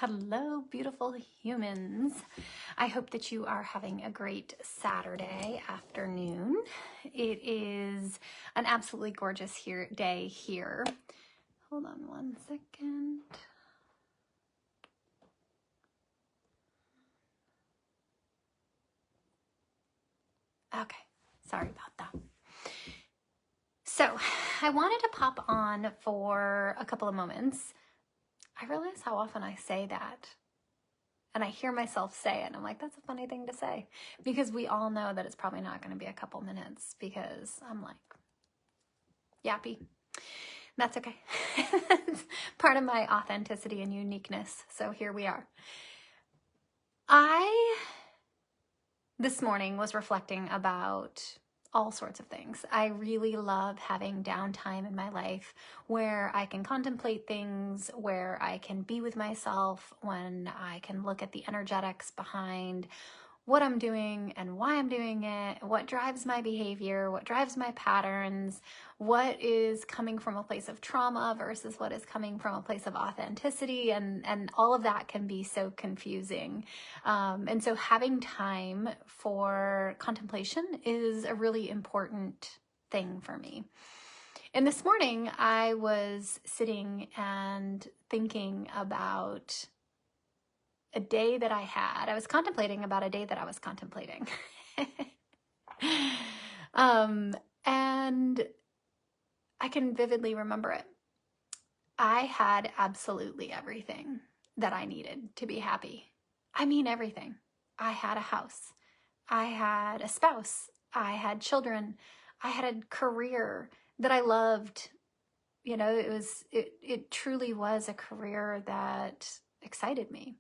Hello, beautiful humans. I hope that you are having a great Saturday afternoon. It is an absolutely gorgeous day here. Hold on one second. Okay, sorry about that. So I wanted to pop on for a couple of moments. I realize how often I say that. And I hear myself say it, and I'm like, that's a funny thing to say. Because we all know that it's probably not going to be a couple minutes because I'm like, yappy. That's okay. It's part of my authenticity and uniqueness. So here we are. This morning was reflecting about all sorts of things. I really love having downtime in my life where I can contemplate things, where I can be with myself, when I can look at the energetics behind what I'm doing and why I'm doing it, what drives my behavior, what drives my patterns, what is coming from a place of trauma versus what is coming from a place of authenticity, and all of that can be so confusing. And so having time for contemplation is a really important thing for me. And this morning I was sitting and thinking about a day that I had. I was contemplating about a day that I was contemplating. And I can vividly remember it. I had absolutely everything that I needed to be happy. I mean, everything. I had a house. I had a spouse. I had children. I had a career that I loved. You know, it truly was a career that excited me.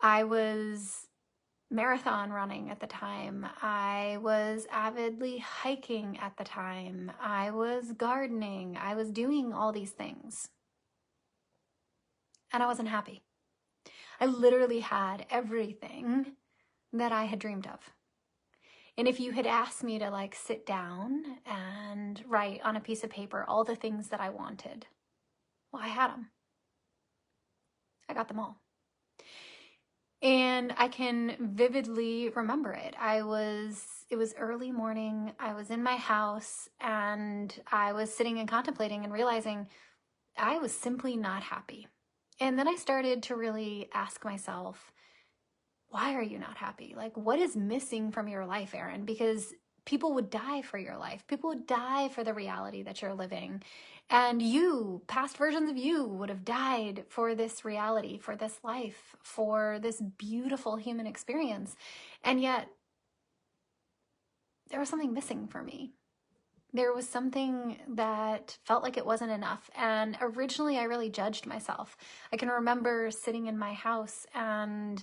I was marathon running at the time. I was avidly hiking at the time. I was gardening. I was doing all these things. And I wasn't happy. I literally had everything that I had dreamed of. And if you had asked me to sit down and write on a piece of paper all the things that I wanted, well, I had them. I got them all. And I can vividly remember it. It was early morning. I was in my house and I was sitting and contemplating and realizing I was simply not happy. And then I started to really ask myself, why are you not happy? What is missing from your life, Erin? Because people would die for your life. People would die for the reality that you're living. And you, past versions of you, would have died for this reality, for this life, for this beautiful human experience. And yet, there was something missing for me. There was something that felt like it wasn't enough. And originally, I really judged myself. I can remember sitting in my house and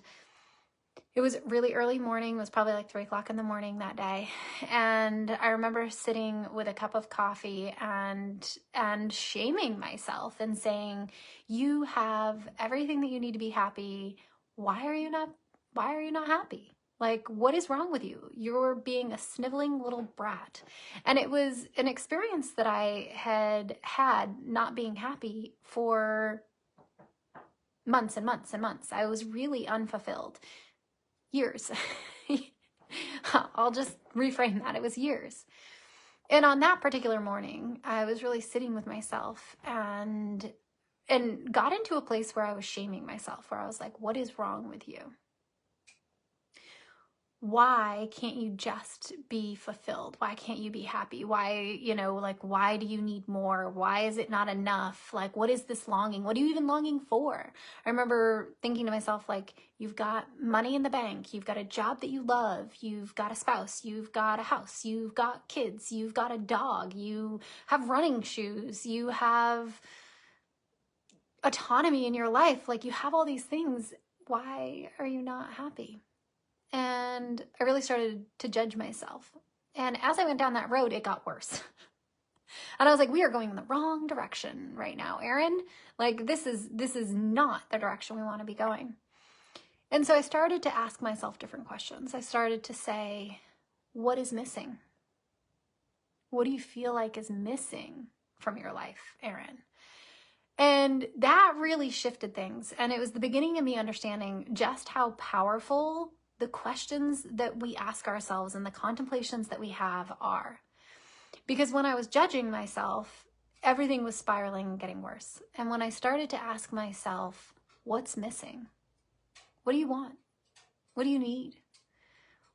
it was really early morning. It was probably 3 o'clock in the morning that day. And I remember sitting with a cup of coffee and shaming myself and saying, you have everything that you need to be happy. Why are you not happy? What is wrong with you? You're being a sniveling little brat. And it was an experience that I had not being happy for months and months and months. I was really unfulfilled. Years. I'll just reframe that. It was years. And on that particular morning, I was really sitting with myself and got into a place where I was shaming myself, where I was like, what is wrong with you? Why can't you just be fulfilled? Why can't you be happy? Why, why do you need more? Why is it not enough? What is this longing? What are you even longing for? I remember thinking to myself, you've got money in the bank. You've got a job that you love. You've got a spouse. You've got a house. You've got kids. You've got a dog. You have running shoes. You have autonomy in your life. You have all these things. Why are you not happy? And I really started to judge myself. And as I went down that road, it got worse. And I was like, we are going in the wrong direction right now, Erin. This is not the direction we want to be going. And so I started to ask myself different questions. I started to say, what is missing? What do you feel like is missing from your life, Erin? And that really shifted things. And it was the beginning of me understanding just how powerful the questions that we ask ourselves and the contemplations that we have are. Because when I was judging myself, everything was spiraling and getting worse. And when I started to ask myself, what's missing? What do you want? What do you need?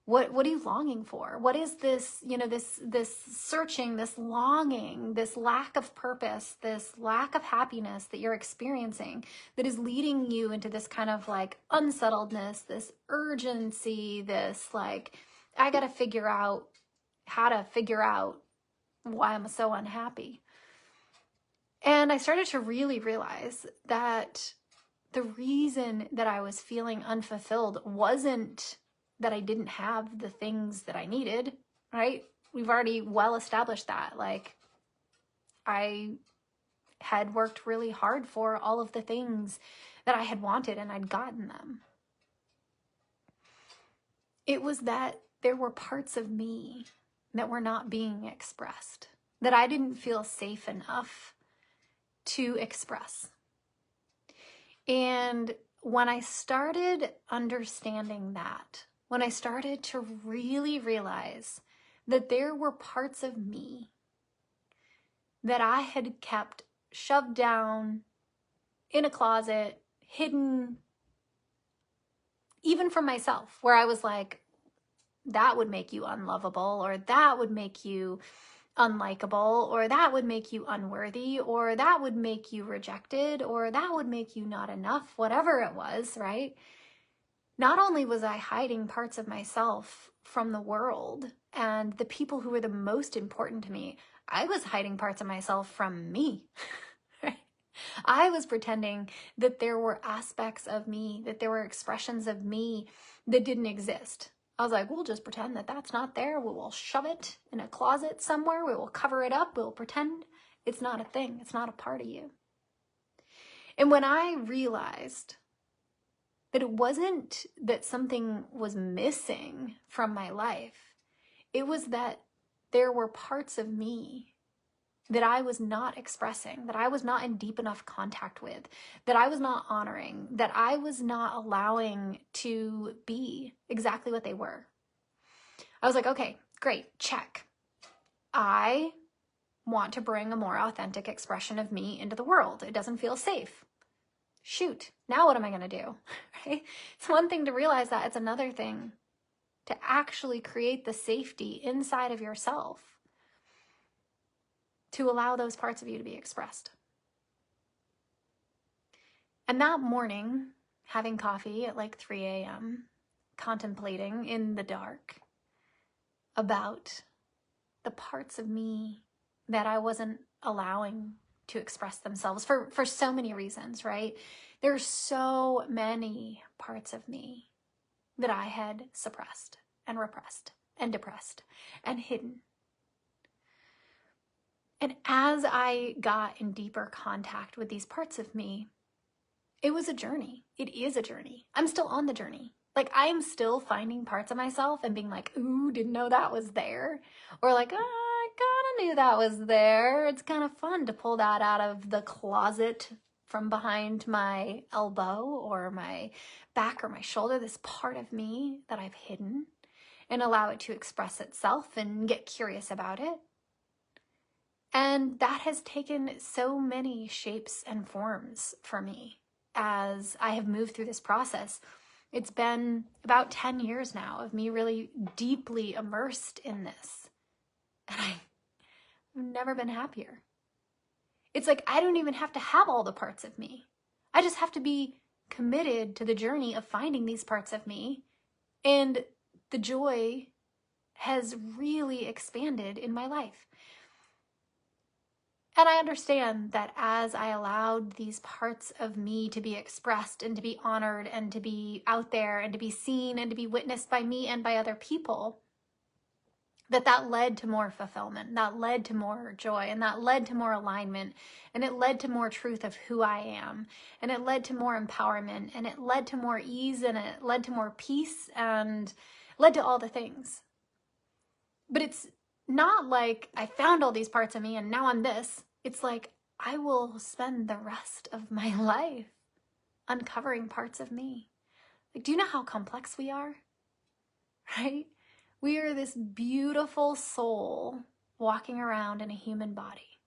What are you longing for? What is this, this searching, this longing, this lack of purpose, this lack of happiness that you're experiencing that is leading you into this kind of like unsettledness, this urgency, this like, I got to figure out how to figure out why I'm so unhappy. And I started to really realize that the reason that I was feeling unfulfilled wasn't that I didn't have the things that I needed, right? We've already well established that. Like, I had worked really hard for all of the things that I had wanted and I'd gotten them. It was that there were parts of me that were not being expressed, that I didn't feel safe enough to express. And when I started understanding that, when I started to really realize that there were parts of me that I had kept shoved down in a closet, hidden, even from myself, where I was like, that would make you unlovable, or that would make you unlikable, or that would make you unworthy, or that would make you rejected, or that would make you not enough, whatever it was, right? Not only was I hiding parts of myself from the world and the people who were the most important to me, I was hiding parts of myself from me. Right? I was pretending that there were aspects of me, that there were expressions of me that didn't exist. I was like, we'll just pretend that that's not there. We will shove it in a closet somewhere. We will cover it up. We'll pretend it's not a thing. It's not a part of you. And when I realized that it wasn't that something was missing from my life, it was that there were parts of me that I was not expressing, that I was not in deep enough contact with, that I was not honoring, that I was not allowing to be exactly what they were. I was like, okay, great, check. I want to bring a more authentic expression of me into the world. It doesn't feel safe. Shoot, now what am I going to do? Right? It's one thing to realize that. It's another thing to actually create the safety inside of yourself to allow those parts of you to be expressed. And that morning, having coffee at like 3 a.m., contemplating in the dark about the parts of me that I wasn't allowing to express themselves for so many reasons, right? There's so many parts of me that I had suppressed and repressed and depressed and hidden. And as I got in deeper contact with these parts of me, it was a journey. It is a journey. I'm still on the journey. Like, I am still finding parts of myself and being like, ooh, didn't know that was there. Or like, oh, I kind of knew that was there. It's kind of fun to pull that out of the closet from behind my elbow or my back or my shoulder, this part of me that I've hidden, and allow it to express itself and get curious about it. And that has taken so many shapes and forms for me as I have moved through this process. It's been about 10 years now of me really deeply immersed in this. And I've never been happier. It's like I don't even have to have all the parts of me. I just have to be committed to the journey of finding these parts of me. And the joy has really expanded in my life. And I understand that as I allowed these parts of me to be expressed and to be honored and to be out there and to be seen and to be witnessed by me and by other people, that led to more fulfillment, that led to more joy, and that led to more alignment, and it led to more truth of who I am, and it led to more empowerment, and it led to more ease, and it led to more peace, and led to all the things. But it's not like I found all these parts of me and now I'm this. It's like I will spend the rest of my life uncovering parts of me. Like, do you know how complex we are? Right? We are this beautiful soul walking around in a human body,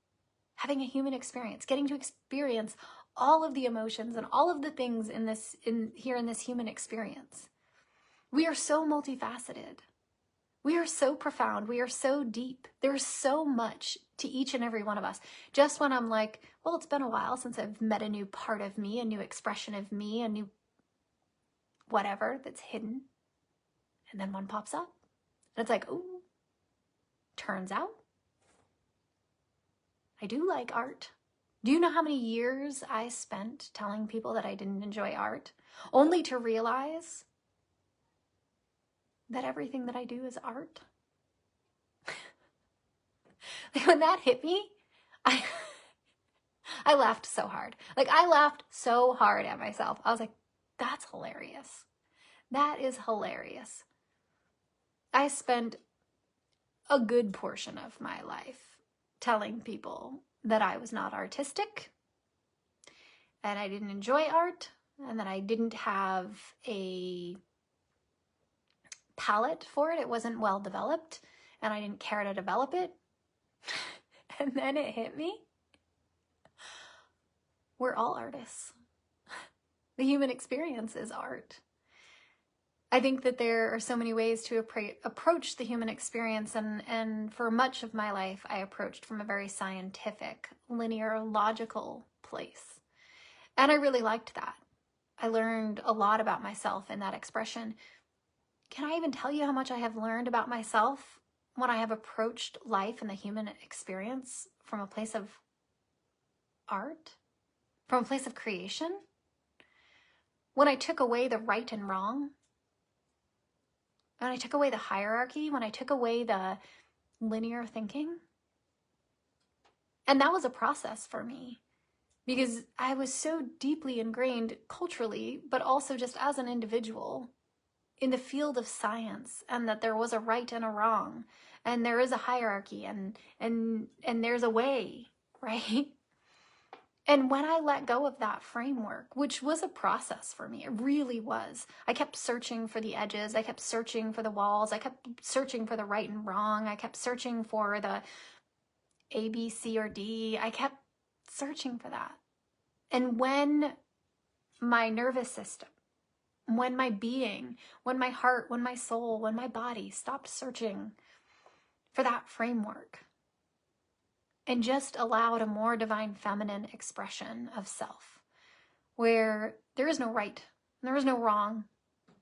having a human experience, getting to experience all of the emotions and all of the things in this human experience. We are so multifaceted. We are so profound. We are so deep. There's so much to each and every one of us. Just when I'm like, well, it's been a while since I've met a new part of me, a new expression of me, a new whatever that's hidden. And then one pops up. And it's like, ooh, turns out I do like art. Do you know how many years I spent telling people that I didn't enjoy art, only to realize that everything that I do is art? Like, when that hit me, I laughed so hard. Like, I laughed so hard at myself. I was like, that's hilarious. That is hilarious. I spent a good portion of my life telling people that I was not artistic, and I didn't enjoy art, and that I didn't have a palette for it. It wasn't well developed, and I didn't care to develop it. And then it hit me. We're all artists. The human experience is art. I think that there are so many ways to approach the human experience, and for much of my life, I approached from a very scientific, linear, logical place. And I really liked that. I learned a lot about myself in that expression. Can I even tell you how much I have learned about myself when I have approached life and the human experience from a place of art, from a place of creation? When I took away the right and wrong, when I took away the hierarchy, when I took away the linear thinking. And that was a process for me, because I was so deeply ingrained culturally, but also just as an individual in the field of science, and that there was a right and a wrong, and there is a hierarchy, and there's a way, right? And when I let go of that framework, which was a process for me, it really was. I kept searching for the edges. I kept searching for the walls. I kept searching for the right and wrong. I kept searching for the A, B, C, or D. I kept searching for that. And when my nervous system, when my being, when my heart, when my soul, when my body stopped searching for that framework, and just allowed a more divine feminine expression of self, where there is no right and there is no wrong,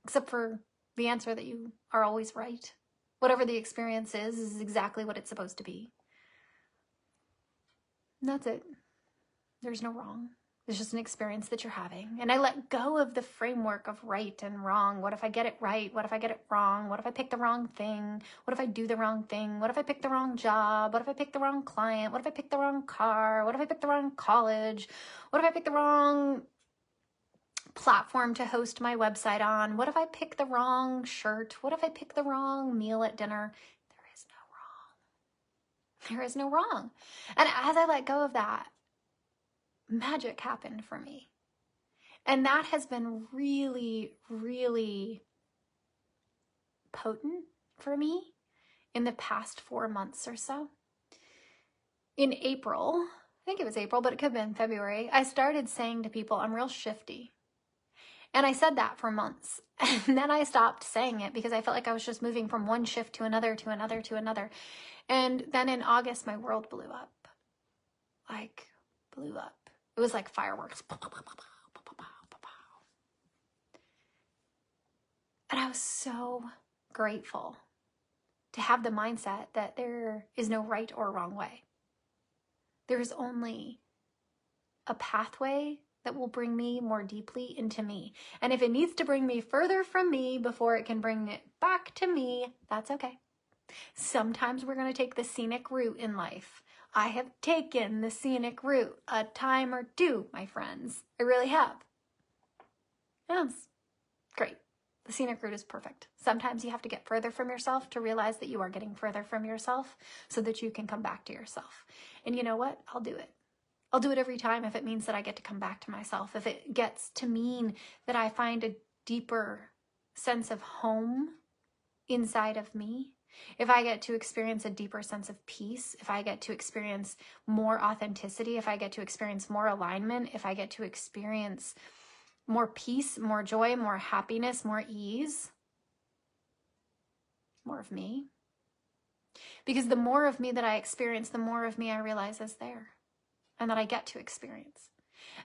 except for the answer that you are always right. Whatever the experience is exactly what it's supposed to be. And that's it. There's no wrong. It's just an experience that you're having. And I let go of the framework of right and wrong. What if I get it right? What if I get it wrong? What if I pick the wrong thing? What if I do the wrong thing? What if I pick the wrong job? What if I pick the wrong client? What if I pick the wrong car? What if I pick the wrong college? What if I pick the wrong platform to host my website on? What if I pick the wrong shirt? What if I pick the wrong meal at dinner? There is no wrong. There is no wrong. And as I let go of that, magic happened for me. And that has been really, really potent for me in the past 4 months or so. In April, I think it was April, but it could have been February, I started saying to people, I'm real shifty. And I said that for months. And then I stopped saying it because I felt like I was just moving from one shift to another, to another, to another. And then in August, my world blew up. Like, blew up. It was like fireworks. And I was so grateful to have the mindset that there is no right or wrong way. There is only a pathway that will bring me more deeply into me. And if it needs to bring me further from me before it can bring it back to me, that's okay. Sometimes we're going to take the scenic route in life. I have taken the scenic route a time or two, my friends. I really have. Yeah, it's great. The scenic route is perfect. Sometimes you have to get further from yourself to realize that you are getting further from yourself so that you can come back to yourself. And you know what? I'll do it. I'll do it every time if it means that I get to come back to myself, if it gets to mean that I find a deeper sense of home inside of me, if I get to experience a deeper sense of peace, if I get to experience more authenticity, if I get to experience more alignment, if I get to experience more peace, more joy, more happiness, more ease, more of me. Because the more of me that I experience, the more of me I realize is there and that I get to experience.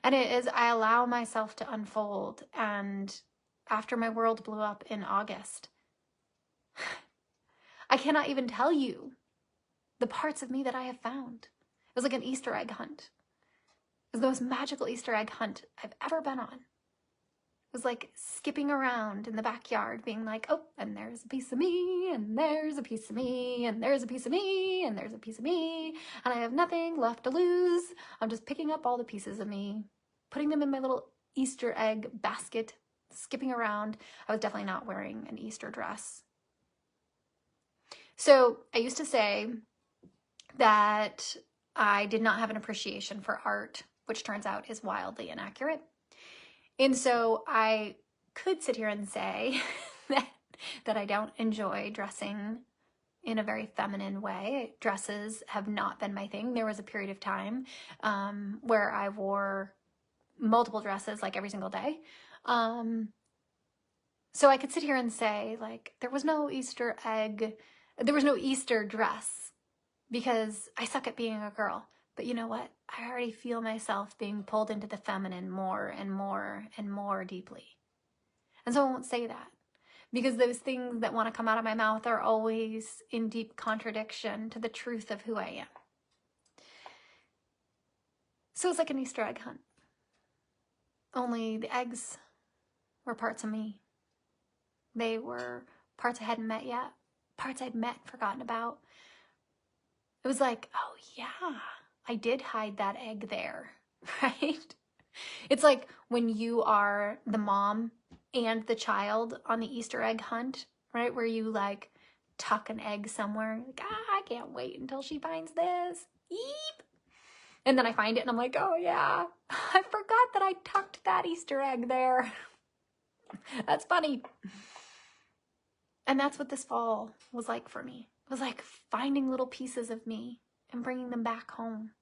And it is, I allow myself to unfold. And after my world blew up in August, I cannot even tell you the parts of me that I have found. It was like an Easter egg hunt. It was the most magical Easter egg hunt I've ever been on. It was like skipping around in the backyard being like, oh, and there's a piece of me, and there's a piece of me, and there's a piece of me, and there's a piece of me, and I have nothing left to lose. I'm just picking up all the pieces of me, putting them in my little Easter egg basket, skipping around. I was definitely not wearing an Easter dress. So I used to say that I did not have an appreciation for art, which turns out is wildly inaccurate. And so I could sit here and say that I don't enjoy dressing in a very feminine way. Dresses have not been my thing. There was a period of time where I wore multiple dresses like every single day. So I could sit here and say, like, there was no Easter dress because I suck at being a girl. But you know what? I already feel myself being pulled into the feminine more and more and more deeply. And so I won't say that, because those things that want to come out of my mouth are always in deep contradiction to the truth of who I am. So it's like an Easter egg hunt. Only the eggs were parts of me. They were parts I hadn't met yet, parts I'd met and forgotten about. It was like, oh yeah, I did hide that egg there, right? It's like when you are the mom and the child on the Easter egg hunt, right? Where you like tuck an egg somewhere. Like, I can't wait until she finds this. Eep. And then I find it and I'm like, oh yeah, I forgot that I tucked that Easter egg there. That's funny. And that's what this fall was like for me. It was like finding little pieces of me and bringing them back home.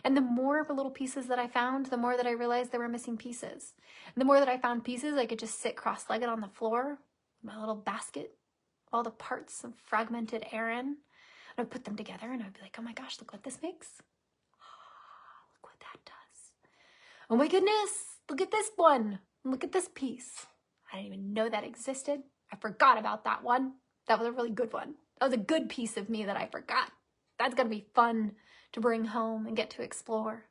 And the more of the little pieces that I found, the more that I realized there were missing pieces. And the more that I found pieces, I could just sit cross-legged on the floor, my little basket, all the parts of fragmented Erin. And I'd put them together and I'd be like, oh my gosh, look what this makes. Oh, look what that does. Oh my goodness, look at this one. Look at this piece. I didn't even know that existed. I forgot about that one. That was a really good one. That was a good piece of me that I forgot. That's gonna be fun to bring home and get to explore.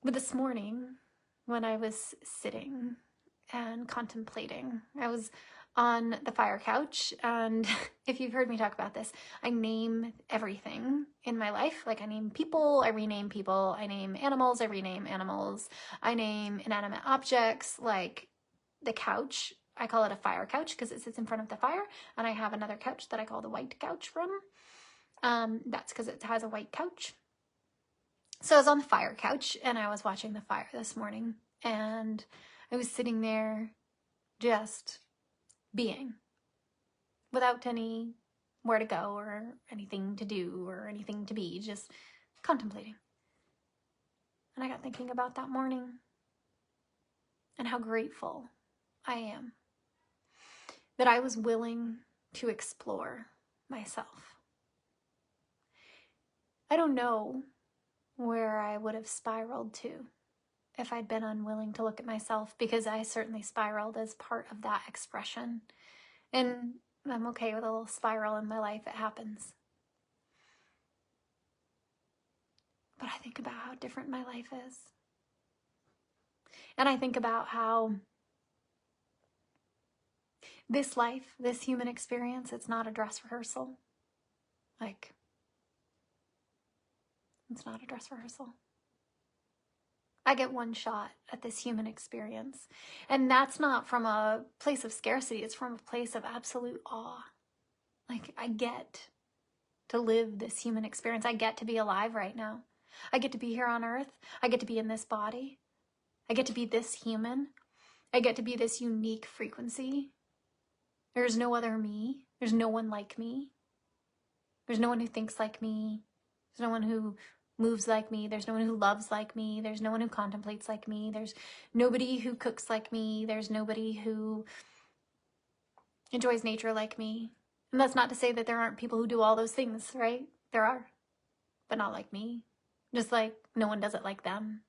But this morning, when I was sitting and contemplating, I was on the fire couch, and if you've heard me talk about this, I name everything in my life. Like I name people, I rename people. I name animals, I rename animals. I name inanimate objects, like the couch. I call it a fire couch because it sits in front of the fire, and I have another couch that I call the white couch room. That's because it has a white couch. So I was on the fire couch and I was watching the fire this morning, and I was sitting there just being, without any where to go or anything to do or anything to be, just contemplating. And I got thinking about that morning and how grateful I am that I was willing to explore myself. I don't know where I would have spiraled to if I'd been unwilling to look at myself, because I certainly spiraled as part of that expression. And I'm okay with a little spiral in my life. It happens. But I think about how different my life is. And I think about how this life, this human experience, it's not a dress rehearsal. Like, it's not a dress rehearsal. I get one shot at this human experience. And that's not from a place of scarcity. It's from a place of absolute awe. Like, I get to live this human experience. I get to be alive right now. I get to be here on earth. I get to be in this body. I get to be this human. I get to be this unique frequency. There's no other me. There's no one like me. There's no one who thinks like me. There's no one who moves like me. There's no one who loves like me. There's no one who contemplates like me. There's nobody who cooks like me. There's nobody who enjoys nature like me. And that's not to say that there aren't people who do all those things, right? There are, but not like me. Just like no one does it like them.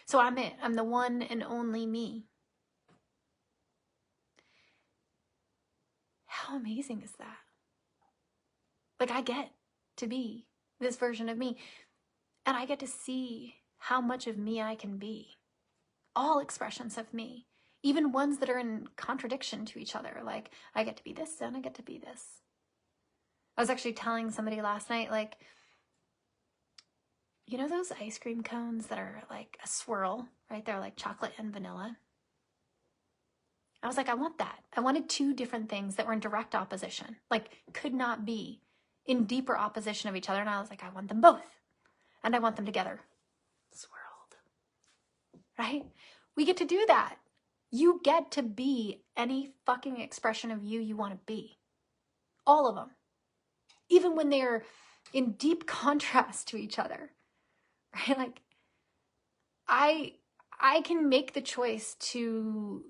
So I'm it. I'm the one and only me. How amazing is that? Like, I get to be this version of me, and I get to see how much of me I can be. All expressions of me, even ones that are in contradiction to each other. Like, I get to be this and I get to be this. I was actually telling somebody last night, like, you know those ice cream cones that are like a swirl, right? They're like chocolate and vanilla. I was like, I want that. I wanted two different things that were in direct opposition, like could not be in deeper opposition of each other. And I was like, I want them both. And I want them together. Swirled. Right? We get to do that. You get to be any fucking expression of you want to be. All of them. Even when they're in deep contrast to each other. Right? Like, I can make the choice to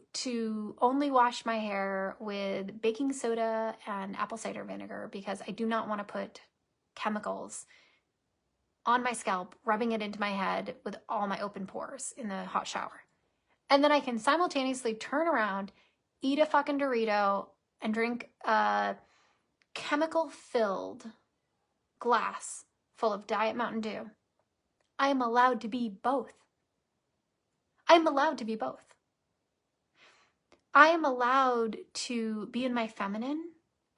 only wash my hair with baking soda and apple cider vinegar because I do not want to put chemicals on my scalp, rubbing it into my head with all my open pores in the hot shower. And then I can simultaneously turn around, eat a fucking Dorito, and drink a chemical-filled glass full of Diet Mountain Dew. I am allowed to be both. I'm allowed to be both. I am allowed to be in my feminine,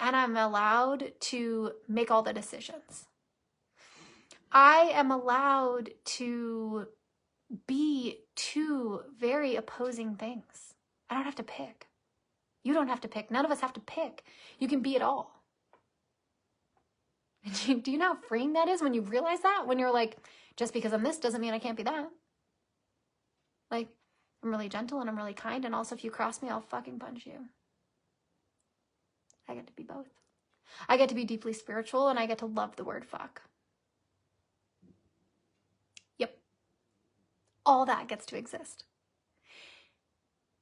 and I'm allowed to make all the decisions. I am allowed to be two very opposing things. I don't have to pick. You don't have to pick. None of us have to pick. You can be it all. Do you know how freeing that is when you realize that? When you're like, just because I'm this doesn't mean I can't be that. Like, I'm really gentle and I'm really kind, and also if you cross me, I'll fucking punch you. I get to be both. I get to be deeply spiritual, and I get to love the word fuck. Yep. All that gets to exist.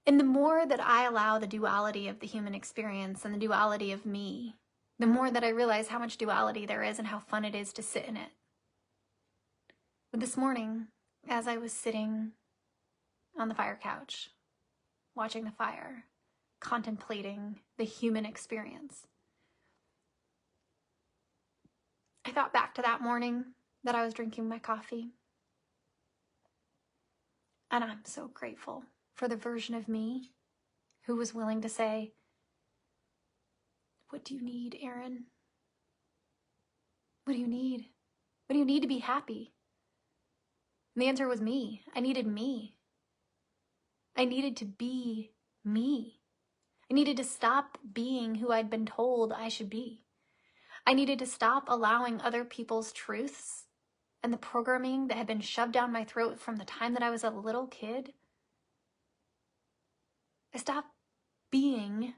And the more that I allow the duality of the human experience and the duality of me, the more that I realize how much duality there is and how fun it is to sit in it. But this morning, as I was sitting on the fire couch, watching the fire, contemplating the human experience, I thought back to that morning that I was drinking my coffee. And I'm so grateful for the version of me who was willing to say, what do you need, Erin? What do you need? What do you need to be happy? And the answer was me. I needed me. I needed to be me. I needed to stop being who I'd been told I should be. I needed to stop allowing other people's truths and the programming that had been shoved down my throat from the time that I was a little kid. I stopped being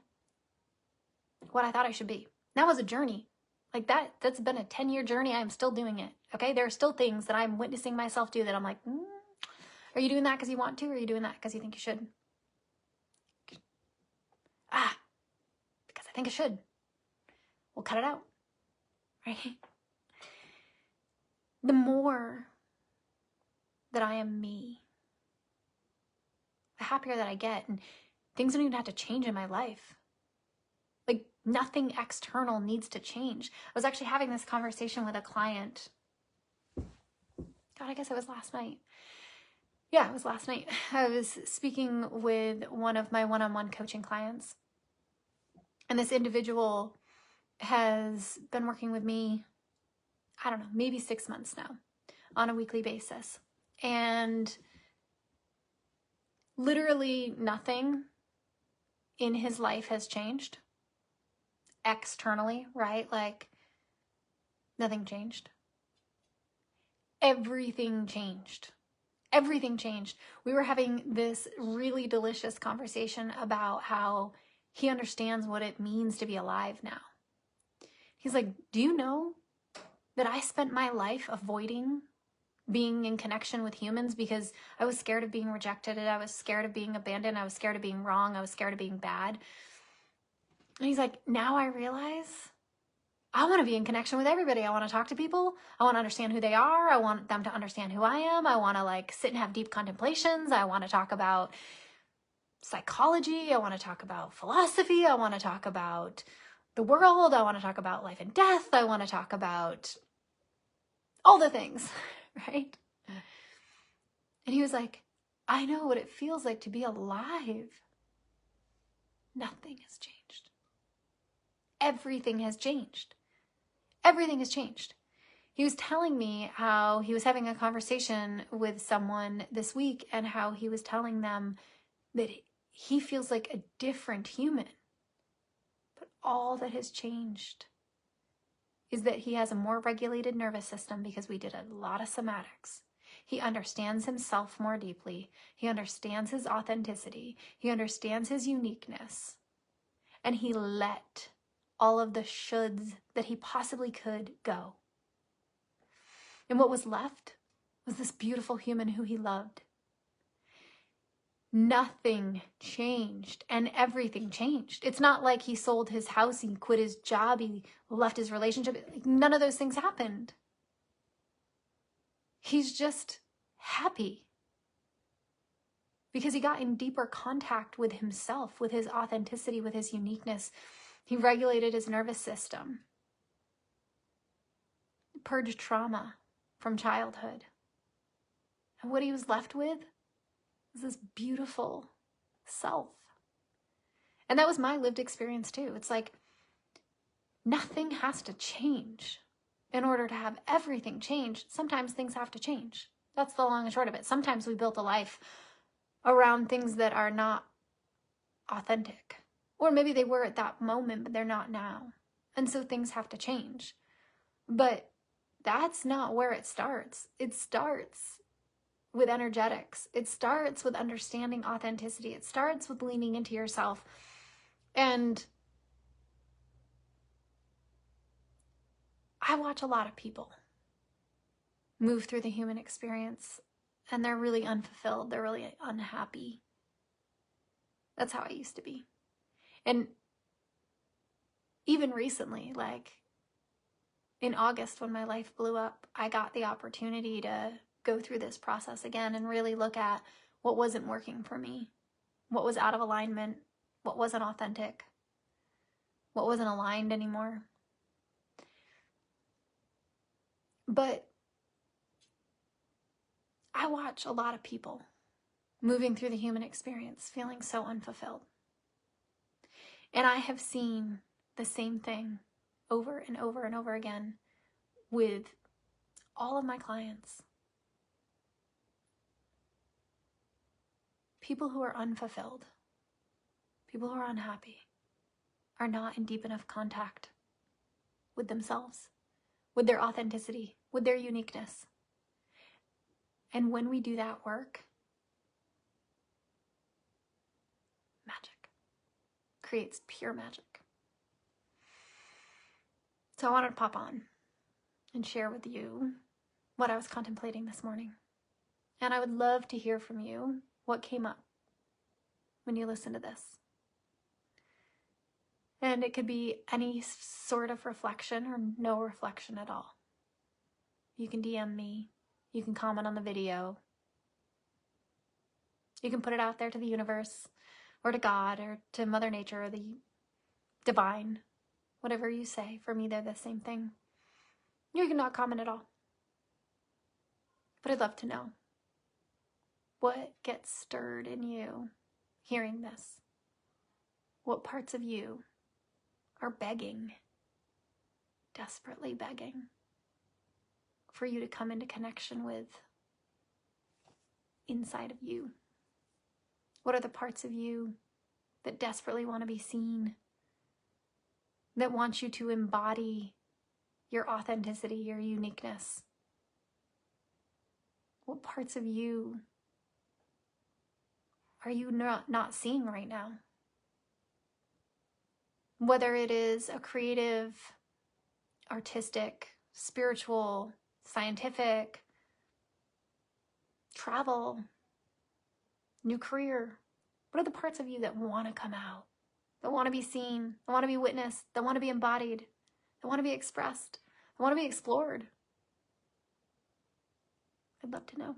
what I thought I should be. That was a journey. Like that's been a 10-year journey. I'm still doing it. Okay. There are still things that I'm witnessing myself do that I'm like, are you doing that because you want to, or are you doing that because you think you should? Because I think I should. We'll cut it out. Right? The more that I am me, the happier that I get, and things don't even have to change in my life. Like, nothing external needs to change. I was actually having this conversation with a client. God, I guess it was last night. Yeah, it was last night. I was speaking with one of my one-on-one coaching clients. And this individual has been working with me, I don't know, maybe 6 months now on a weekly basis. And literally nothing in his life has changed externally, right? Like, Nothing changed. Everything changed. Everything changed. We were having this really delicious conversation about how he understands what it means to be alive now. He's like, do you know that I spent my life avoiding being in connection with humans because I was scared of being rejected, and I was scared of being abandoned, I was scared of being wrong, I was scared of being bad. And he's like, now I realize I want to be in connection with everybody. I want to talk to people. I want to understand who they are. I want them to understand who I am. I want to like sit and have deep contemplations. I want to talk about psychology. I want to talk about philosophy. I want to talk about the world. I want to talk about life and death. I want to talk about all the things, right? And he was like, I know what it feels like to be alive. Nothing has changed. Everything has changed. Everything has changed. He was telling me how he was having a conversation with someone this week and how he was telling them that he feels like a different human. But all that has changed is that he has a more regulated nervous system because we did a lot of somatics. He understands himself more deeply. He understands his authenticity. He understands his uniqueness. And he let all of the shoulds that he possibly could go. And what was left was this beautiful human who he loved. Nothing changed and everything changed. It's not like he sold his house, he quit his job, he left his relationship. None of those things happened. He's just happy because he got in deeper contact with himself, with his authenticity, with his uniqueness. He regulated his nervous system, purged trauma from childhood. And what he was left with was this beautiful self. And that was my lived experience too. It's like nothing has to change in order to have everything change. Sometimes things have to change. That's the long and short of it. Sometimes we built a life around things that are not authentic. Or maybe they were at that moment, but they're not now. And so things have to change. But that's not where it starts. It starts with energetics. It starts with understanding authenticity. It starts with leaning into yourself. And I watch a lot of people move through the human experience and they're really unfulfilled. They're really unhappy. That's how I used to be. And even recently, like in August when my life blew up, I got the opportunity to go through this process again and really look at what wasn't working for me, what was out of alignment, what wasn't authentic, what wasn't aligned anymore. But I watch a lot of people moving through the human experience feeling so unfulfilled. And I have seen the same thing over and over and over again with all of my clients. People who are unfulfilled, people who are unhappy, are not in deep enough contact with themselves, with their authenticity, with their uniqueness. And when we do that work, magic creates pure magic. So I wanted to pop on and share with you what I was contemplating this morning. And I would love to hear from you what came up when you listen to this. And it could be any sort of reflection or no reflection at all. You can DM me. You can comment on the video. You can put it out there to the universe or to God or to Mother Nature or the divine. Whatever you say. For me, they're the same thing. You can not comment at all. But I'd love to know what gets stirred in you hearing this. What parts of you are begging, desperately begging, for you to come into connection with inside of you? What are the parts of you that desperately want to be seen, that want you to embody your authenticity, your uniqueness? What parts of you are you not seeing right now? Whether it is a creative, artistic, spiritual, scientific, travel, new career, what are the parts of you that want to come out, that want to be seen, that want to be witnessed, that want to be embodied, that want to be expressed, that want to be explored? I'd love to know.